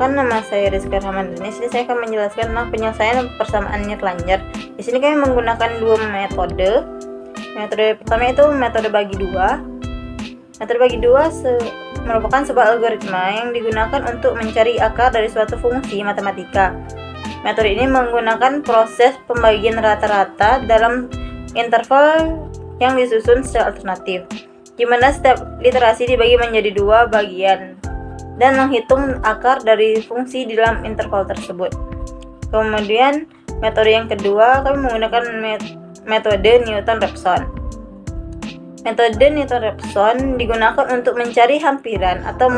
Perkenalkan, nama saya Rizka Rahman. Di sini saya akan menjelaskan tentang penyelesaian persamaan Newton-Ranger. Di sini kami menggunakan dua metode. Metode pertama itu metode bagi dua. Metode bagi dua merupakan sebuah algoritma yang digunakan untuk mencari akar dari suatu fungsi matematika. Metode ini menggunakan proses pembagian rata-rata dalam interval yang disusun secara alternatif, di mana setiap literasi dibagi menjadi dua bagian dan menghitung akar dari fungsi di dalam interval tersebut. Kemudian metode yang kedua, kami menggunakan metode Newton-Raphson. Metode Newton-Raphson digunakan untuk mencari hampiran atau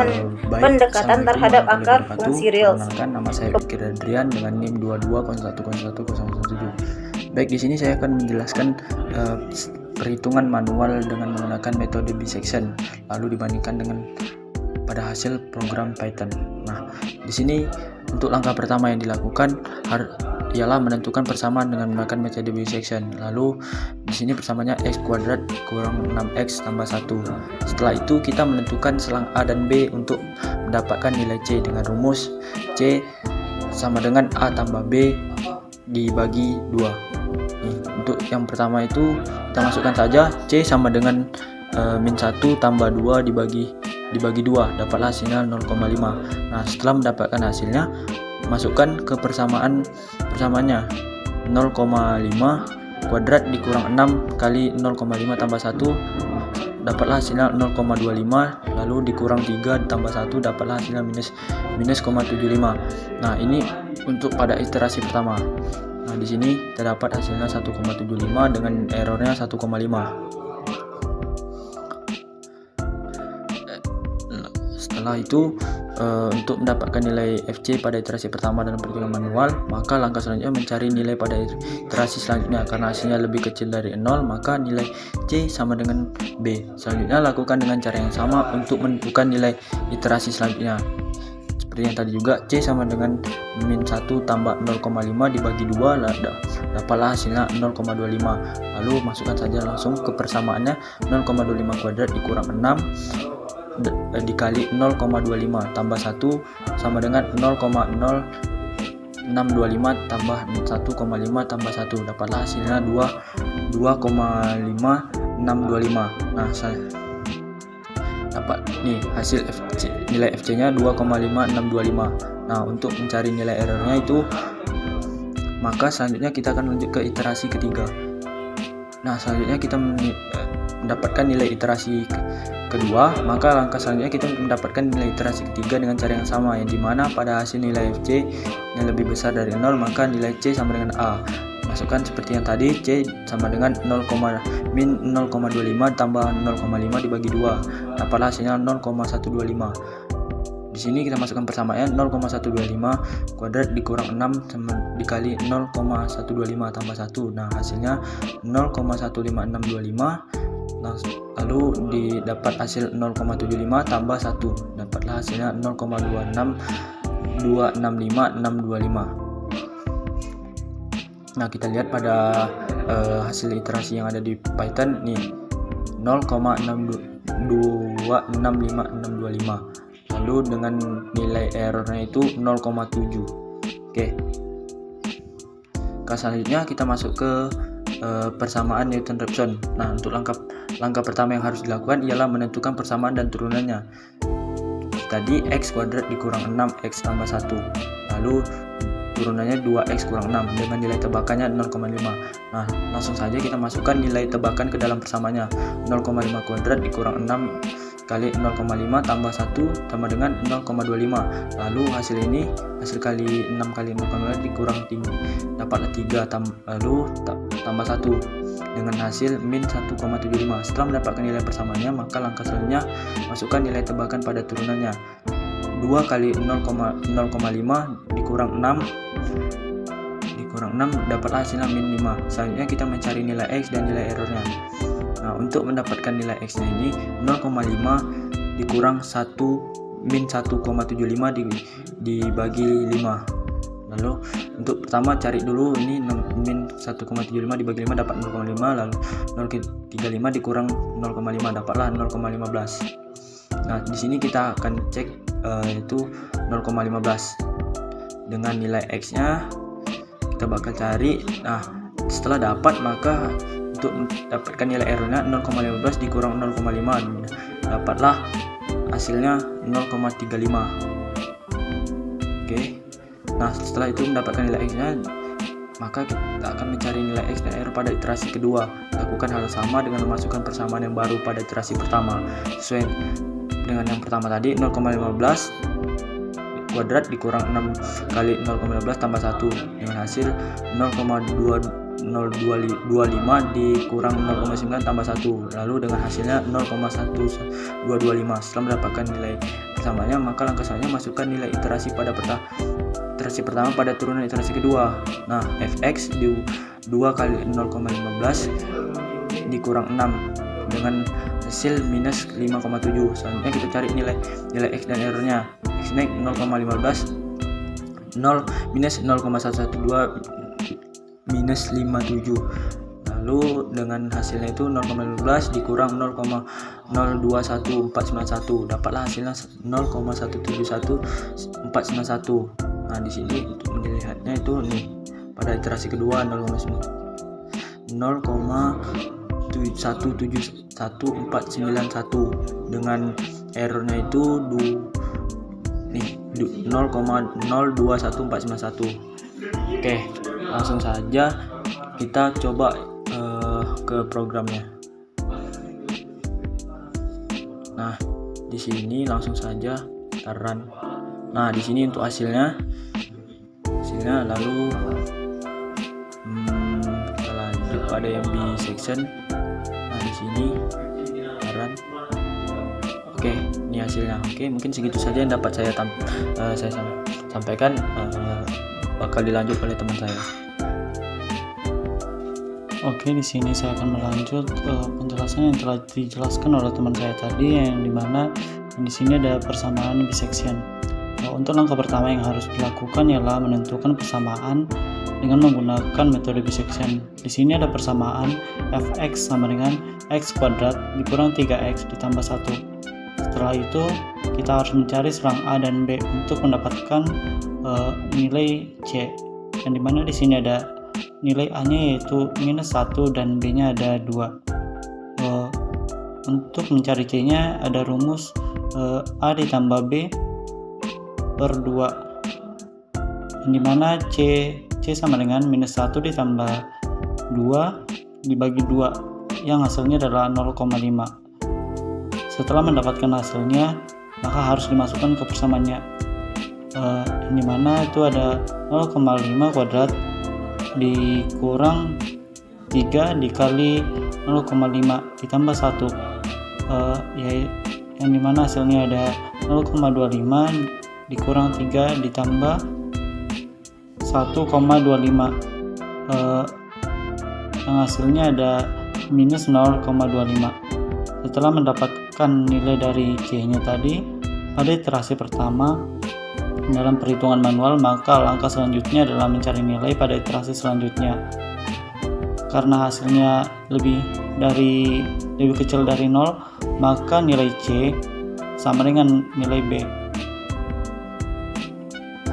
pendekatan terhadap akar fungsi real. Nama saya Fikir Adrian dengan NIM 22011017. Baik, di sini saya akan menjelaskan perhitungan manual dengan menggunakan metode bisection, lalu dibandingkan dengan pada hasil program Python. Nah, di sini untuk langkah pertama yang dilakukan ialah menentukan persamaan dengan menggunakan metode bisection. Lalu di sini persamaannya x kuadrat kurang 6x tambah 1. Setelah itu kita menentukan selang A dan B untuk mendapatkan nilai C dengan rumus C sama dengan A tambah B dibagi 2. Untuk yang pertama itu kita masukkan saja C sama dengan min 1 tambah 2 dibagi 2, dapatlah hasilnya 0,5. Nah, setelah mendapatkan hasilnya, masukkan ke persamaannya 0,5 kuadrat dikurang 6 kali 0,5 tambah 1, dapatlah hasilnya 0,25, lalu dikurang 3 tambah 1, dapatlah hasilnya minus 0,75. Nah, ini untuk pada iterasi pertama. Nah, di sini terdapat hasilnya 1,75 dengan errornya 1,5. Setelah itu untuk mendapatkan nilai FC pada iterasi pertama dalam perhitungan manual, maka langkah selanjutnya mencari nilai pada iterasi selanjutnya. Karena hasilnya lebih kecil dari 0, maka nilai C sama dengan B. Selanjutnya lakukan dengan cara yang sama untuk menentukan nilai iterasi selanjutnya. Seperti yang tadi juga, C sama dengan min 1 tambah 0,5 dibagi 2, dapatlah hasilnya 0,25. Lalu masukkan saja langsung ke persamaannya 0,25 kuadrat dikurang 6 dikali 0,25 tambah 1 sama dengan 0,0625 tambah 1,5 tambah 1, dapatlah hasilnya 2,5625. Nah, saya dapat nih hasil nilai FC nya 2,5625. Nah, untuk mencari nilai errornya itu, maka selanjutnya kita akan lanjut ke iterasi ketiga. Nah, selanjutnya kita mendapatkan nilai iterasi kedua, maka langkah selanjutnya kita mendapatkan nilai iterasi ketiga dengan cara yang sama, yang dimana pada hasil nilai FC yang lebih besar dari 0, maka nilai C sama dengan A. Masukkan seperti yang tadi, C sama dengan min 0,25 tambah 0,5 dibagi 2, dapatlah hasilnya 0,125. Di sini kita masukkan persamaannya 0,125 kuadrat dikurang 6 dikali 0,125 tambah 1. Nah, hasilnya 0,15625. Nah, lalu didapat hasil 0,75 tambah 1, dapatlah hasilnya 0,26265. Nah, kita lihat pada hasil iterasi yang ada di Python nih, 0,26525. Lalu dengan nilai errornya itu 0,7. Oke. Selanjutnya kita masuk ke persamaan Newton-Raphson. Nah, untuk langkah pertama yang harus dilakukan ialah menentukan persamaan dan turunannya. Tadi x kuadrat dikurang 6x tambah 1, lalu turunannya 2x kurang 6 dengan nilai tebakannya 0,5. Nah, langsung saja kita masukkan nilai tebakan ke dalam persamaannya. 0,5 kuadrat dikurang 6 kali 0,5 tambah 1 sama dengan 0,25. Lalu hasil kali 6 kali 0,5 dikurang 3, dapatlah 3 lalu tambah 1 dengan hasil min 1,75. Setelah mendapatkan nilai persamaannya, maka langkah selanjutnya masukkan nilai tebakan pada turunannya. 2 kali 0,5 dikurang 6 dapatlah hasilnya min 5. Selanjutnya kita mencari nilai X dan nilai errornya. Nah, untuk mendapatkan nilai X nya ini 0,5 dikurang 1 min 1,75 dibagi 5. Lalu untuk pertama cari dulu ini min 1,75 dibagi 5 dapat 0,5, lalu 0,35 dikurang 0,5 dapatlah 0,15. Nah, di sini kita akan cek yaitu 0,15. Dengan nilai X nya kita bakal cari. Nah, setelah dapat, maka untuk dapatkan nilai errornya 0,15 dikurang 0,5, dapatlah hasilnya 0,35. Oke. Nah, setelah itu mendapatkan nilai X nya, maka kita akan mencari nilai X dan R pada iterasi kedua. Lakukan hal sama dengan memasukkan persamaan yang baru pada iterasi pertama. Sesuai dengan yang pertama tadi, 0,15 kuadrat dikurang 6 kali 0,15 tambah 1 dengan hasil 0,2025 dikurang 0,9 tambah 1, lalu dengan hasilnya 0,1225. Setelah mendapatkan nilai persamaannya, maka langkah selanjutnya masukkan nilai iterasi pertama pada turunan iterasi kedua. Nah, fx di 2 kali 0,15 dikurang 6 dengan hasil minus 5,7. Selanjutnya kita cari nilai x dan errornya. X naik 0,15 minus 0,112 minus 57. Lalu dengan hasilnya itu 0,15 dikurang 0,021491, dapatlah hasilnya 0,171491. Nah, di sini untuk melihatnya itu nih pada iterasi kedua 0,171491 dengan errornya itu 0,021491. Oke, langsung saja kita coba ke programnya. Nah, di sini langsung saja kita run. Nah, di sini untuk hasilnya lalu kita lanjut pada yang B section. Nah, di sini kita run. Oke, ini hasilnya. Oke, mungkin segitu saja yang dapat saya sampaikan. Bakal dilanjut oleh teman saya. Oke, di sini saya akan melanjut penjelasan yang telah dijelaskan oleh teman saya tadi, yang dimana di sini ada persamaan bisection. Untuk langkah pertama yang harus dilakukan ialah menentukan persamaan dengan menggunakan metode bisection. Di sini ada persamaan fx sama dengan x kuadrat dikurang 3x ditambah 1. Setelah itu kita harus mencari selang A dan B untuk mendapatkan nilai C, yang dimana di sini ada nilai A-nya yaitu minus 1 dan B-nya ada 2. Untuk mencari C-nya ada rumus A ditambah B per 2, yang dimana C sama dengan minus 1 ditambah 2 dibagi 2, yang hasilnya adalah 0,5. Setelah mendapatkan hasilnya, maka harus dimasukkan ke persamaannya, yang dimana itu ada 0,5 kuadrat dikurang 3 dikali 0,5 ditambah 1, yang dimana hasilnya ada 0,25 dikurang 3 ditambah 1,25, yang hasilnya ada minus 0,25. Setelah mendapatkan nilai dari C-nya tadi pada iterasi pertama dalam perhitungan manual, maka langkah selanjutnya adalah mencari nilai pada iterasi selanjutnya. Karena hasilnya lebih kecil dari 0, maka nilai C sama dengan nilai B.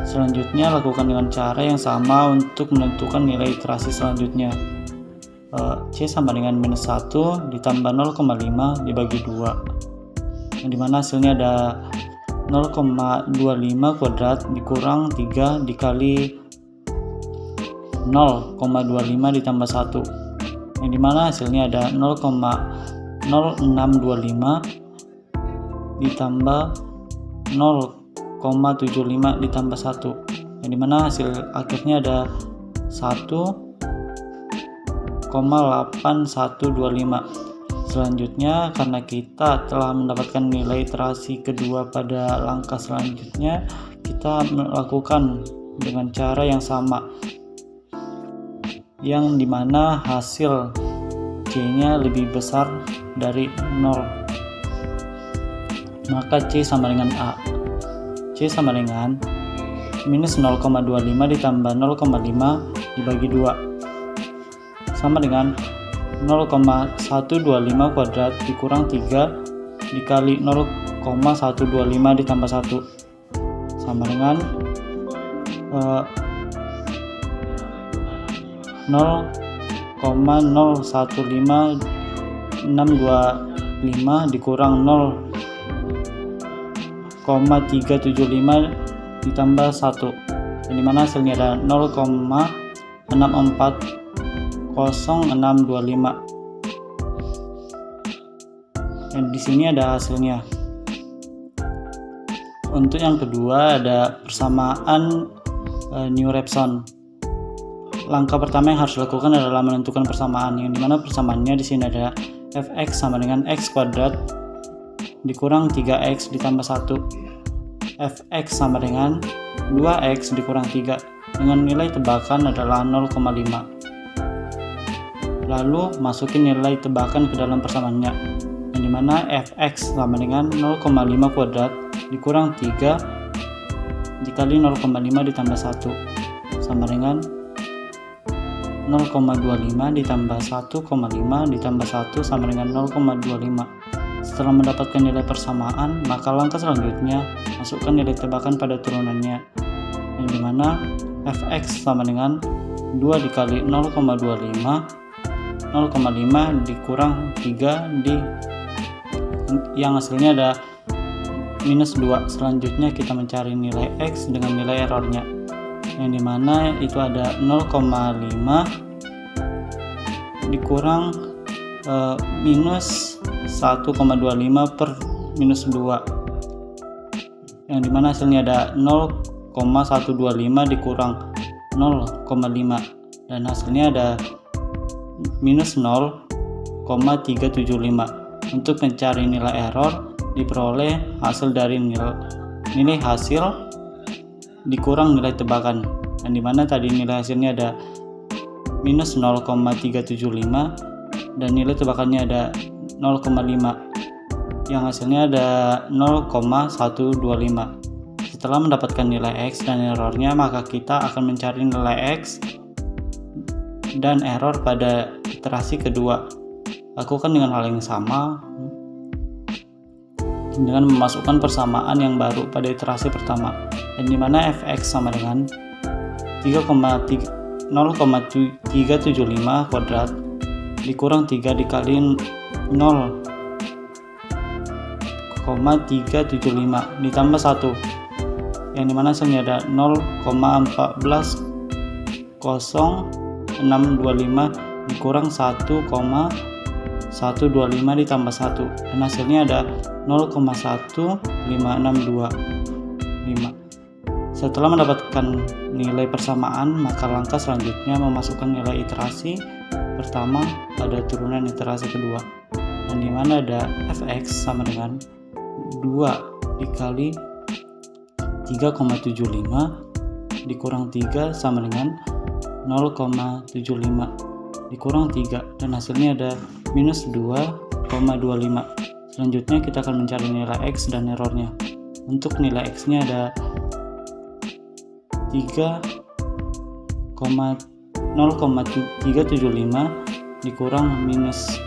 Selanjutnya lakukan dengan cara yang sama untuk menentukan nilai iterasi selanjutnya. C sama dengan minus 1 ditambah 0,5 dibagi 2, yang dimana hasilnya ada 0,25 kuadrat dikurang 3 dikali 0,25 ditambah 1, yang dimana hasilnya ada 0,0625 ditambah 0,75 ditambah 1, yang dimana hasil akhirnya ada 1,8125. Selanjutnya, karena kita telah mendapatkan nilai iterasi kedua pada langkah selanjutnya, kita melakukan dengan cara yang sama, yang dimana hasil C-nya lebih besar dari 0, maka C sama dengan A. C sama dengan minus 0,25 ditambah 0,5 dibagi 2 sama dengan 0,125 kuadrat dikurang 3 dikali 0,125 ditambah 1 sama dengan 0,015625 dikurang 0,375 ditambah 1, yang dimana hasilnya ada 0,640625. Dan di sini ada hasilnya. Untuk yang kedua ada persamaan New-Raphson. Langkah pertama yang harus dilakukan adalah menentukan persamaan, yang dimana persamaannya di sini ada fx sama dengan x kuadrat dikurang 3x ditambah 1. Fx sama dengan 2x dikurang 3 dengan nilai tebakan adalah 0,5. Lalu masukin nilai tebakan ke dalam persamaannya, yang dimana fx sama dengan 0,5 kuadrat dikurang 3 dikali 0,5 ditambah 1 sama dengan 0,25 ditambah 1,5 ditambah 1 sama dengan 0,25. Setelah mendapatkan nilai persamaan, maka langkah selanjutnya masukkan nilai tebakan pada turunannya, yang dimana fx sama dengan 2 dikali 0,25 0,5 dikurang 3 yang hasilnya ada minus 2. Selanjutnya kita mencari nilai x dengan nilai errornya, yang dimana itu ada 0,5 dikurang minus 1,25 per minus 2, yang dimana hasilnya ada 0,125 dikurang 0,5 dan hasilnya ada minus 0,375. Untuk mencari nilai error diperoleh hasil dari nilai hasil dikurang nilai tebakan, yang dimana tadi nilai hasilnya ada minus 0,375 dan nilai tebakannya ada 0,5 yang hasilnya ada 0,125. Setelah mendapatkan nilai x dan errornya, maka kita akan mencari nilai x dan error pada iterasi kedua. Lakukan dengan hal yang sama dengan memasukkan persamaan yang baru pada iterasi pertama, yang dimana fx sama dengan 0,375 kuadrat dikurang 3 dikali 0,375 ditambah 1, yang dimana hasilnya ada 0,1400625 dikurang 1,125 ditambah 1, dan hasilnya ada 0,15625. Setelah mendapatkan nilai persamaan, maka langkah selanjutnya memasukkan nilai iterasi pertama pada turunan iterasi kedua, yang dimana ada fx sama dengan 2 dikali 3,75 dikurang 3 sama dengan 0,75 dikurang 3, dan hasilnya ada minus 2,25. Selanjutnya kita akan mencari nilai x dan errornya. Untuk nilai x nya ada 0,375 dikurang minus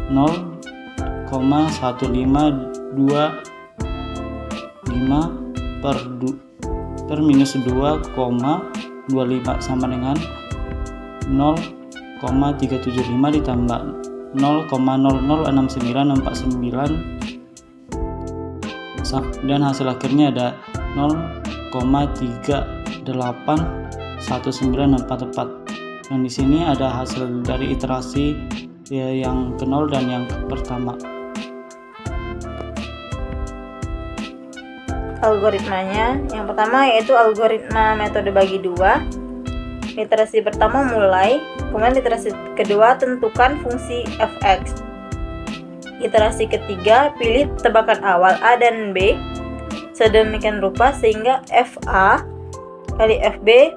0,1525 per minus 2,25 sama dengan 0,375 ditambah 0,006949 dan hasil akhirnya ada 0,381964. Yang di sini ada hasil dari iterasi yang ke-0 dan yang pertama. Algoritmanya yang pertama yaitu algoritma metode bagi dua. Iterasi pertama mulai, kemudian iterasi kedua tentukan fungsi fx. Iterasi ketiga pilih tebakan awal A dan B sedemikian rupa sehingga fa kali fb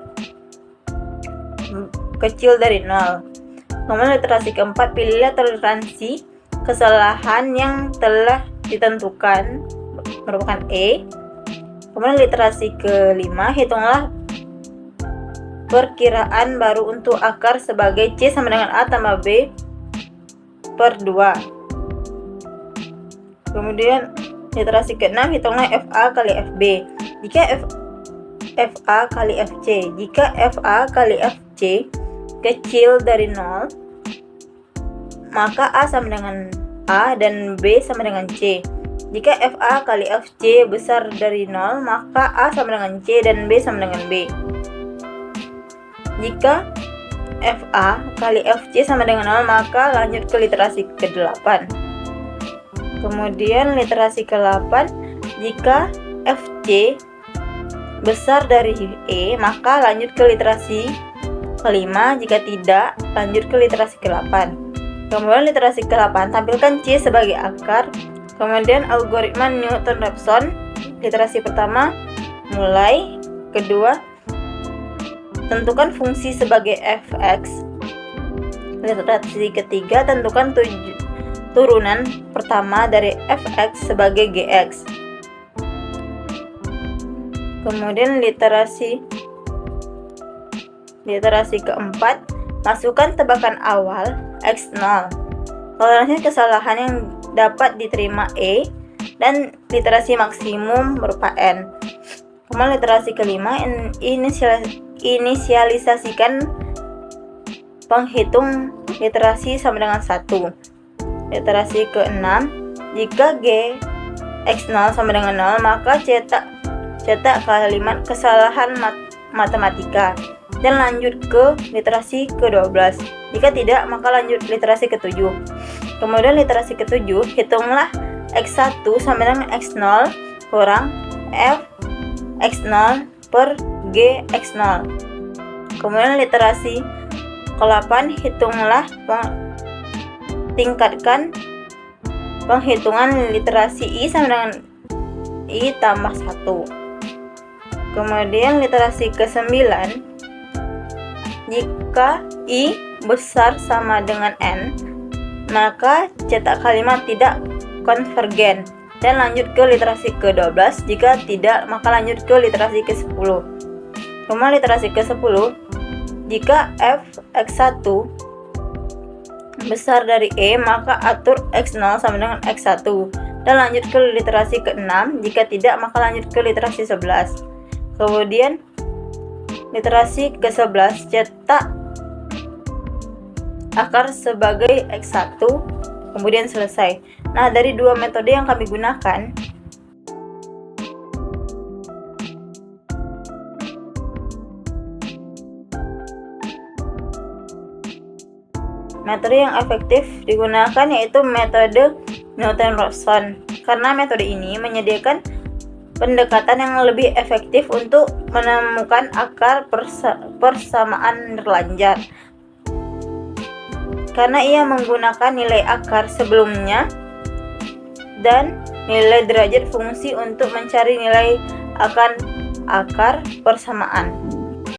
kecil dari 0. Kemudian iterasi keempat pilihlah toleransi kesalahan yang telah ditentukan merupakan E. Kemudian iterasi kelima hitunglah perkiraan baru untuk akar sebagai C sama dengan A tambah B per 2. Kemudian iterasi ke-6 hitunglah FA kali FB. Jika FA kali FC, jika FA kali FC kecil dari 0, maka A sama dengan A dan B sama dengan C. Jika FA kali FC besar dari 0, maka A sama dengan C dan B sama dengan B. Jika FA kali FC sama dengan 0, maka lanjut ke literasi ke-8. Kemudian literasi ke-8, jika FC besar dari E, maka lanjut ke literasi ke-5. Jika tidak, lanjut ke literasi ke-8. Kemudian literasi ke-8, tampilkan C sebagai akar. Kemudian algoritma Newton-Raphson, literasi pertama, mulai. Kedua, tentukan fungsi sebagai fx. Literasi ketiga, tentukan turunan pertama dari fx sebagai gx. Kemudian literasi keempat, masukkan tebakan awal x0. Toleransi kesalahan yang dapat diterima E, dan literasi maksimum berupa N. Kemudian literasi kelima, inisialisasikan penghitung literasi sama dengan 1. Literasi keenam, jika G x0 sama dengan 0, maka cetak kalimat kesalahan matematika dan lanjut ke literasi ke-12. Jika tidak, maka lanjut literasi ke-7. Kemudian literasi ke-7, hitunglah x1 sama dengan x0 kurang f x0 per g x0. Kemudian literasi ke-8, hitunglah tingkatkan penghitungan literasi I sama dengan I tambah 1. Kemudian literasi ke-9, jika I besar sama dengan N, maka cetak kalimat tidak konvergen dan lanjut ke literasi ke-12. Jika tidak, maka lanjut ke literasi ke-10. Kemudian literasi ke-10, jika f x1 besar dari E, maka atur x0 sama dengan x1 dan lanjut ke literasi ke-6. Jika tidak, maka lanjut ke literasi 11. Kemudian literasi ke-11, cetak akar sebagai x1, kemudian selesai. Nah, dari dua metode yang kami gunakan, metode yang efektif digunakan yaitu metode Newton-Raphson, karena metode ini menyediakan pendekatan yang lebih efektif untuk menemukan akar persamaan terlanjar, karena ia menggunakan nilai akar sebelumnya dan nilai derajat fungsi untuk mencari nilai akan akar persamaan.